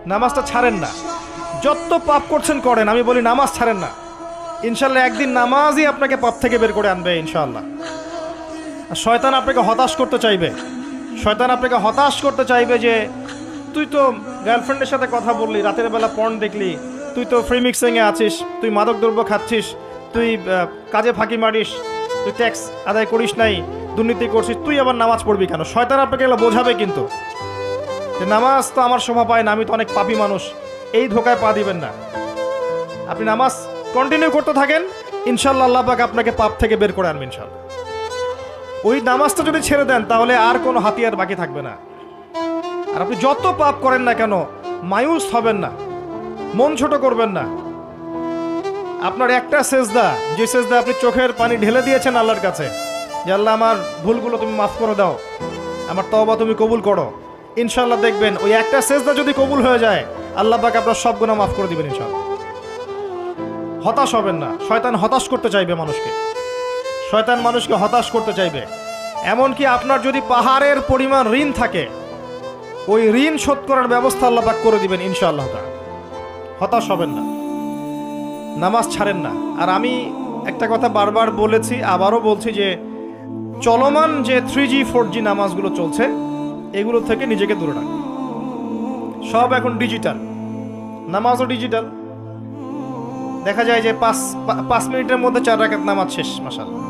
নামাজটা ছাড়েন না। যত পাপ করছেন করেন, আমি বলি নামাজ ছাড়েন না। ইনশাল্লাহ একদিন নামাজই আপনাকে পাপ থেকে বের করে আনবে ইনশাআল্লাহ। আর শয়তান আপনাকে হতাশ করতে চাইবে, শয়তান আপনাকে হতাশ করতে চাইবে যে তুই তো গার্লফ্রেন্ডের সাথে কথা বললি, রাতের বেলা পর্ন দেখলি, তুই তো ফ্রি মিক্সিংয়ে আছিস, তুই মাদকদ্রব্য খাচ্ছিস, তুই কাজে ফাঁকি মারিস, তুই ট্যাক্স আদায় করিস নাই, দুর্নীতি করছিস, তুই আবার নামাজ পড়বি কেন? শয়তান আপনাকে এগুলো বোঝাবে কিন্তু, যে নামাজ তো আমার শোভা পায় না, আমি তো অনেক পাপী মানুষ। এই ধোকায় পা দিবেন না। আপনি নামাজ কন্টিনিউ করতে থাকেন, ইনশাল্লাহ আল্লাহ পাক আপনাকে পাপ থেকে বের করে আনবেন ইনশাল্লাহ। ওই নামাজটা যদি ছেড়ে দেন তাহলে আর কোনো হাতিয়ার বাকি থাকবে না। আর আপনি যত পাপ করেন না কেন মায়ুস হবেন না, মন ছোট করবেন না। আপনার একটা সেজদা, যে সেজদা আপনি চোখের পানি ঢেলে দিয়েছেন আল্লাহর কাছে, যে আল্লাহ আমার ভুলগুলো তুমি মাফ করে দাও, আমার তওবা তুমি কবুল করো, ইনশাল্লাহ দেখবেন ওই একটা সেজদা যদি কবুল হয়ে যায় আল্লাহ পাক আপনার সব গুনাহ মাফ করে দিবেন ইনশাল্লাহ। হতাশ হবেন না। শয়তান হতাশ করতে চাইবে মানুষকে, শয়তান মানুষকে হতাশ করতে চাইবে। এমনকি আপনার যদি পাহাড়ের পরিমাণ ঋণ থাকে, ওই ঋণ শোধ করার ব্যবস্থা আল্লাহ পাক করে দিবেন ইনশাআল্লাহ। হতাশ হবেন না, নামাজ ছাড়েন না। আর আমি একটা কথা বারবার বলেছি, আবারও বলছি, যে চলমান যে 3G 4G নামাজগুলো চলছে এগুলো থেকে নিজেকে দূরে রাখুন। সব এখন ডিজিটাল, নামাজও ডিজিটাল। দেখা যায় যে 5 মিনিটের মধ্যে 4 রাকাত নামাজ শেষ, মাশাআল্লাহ।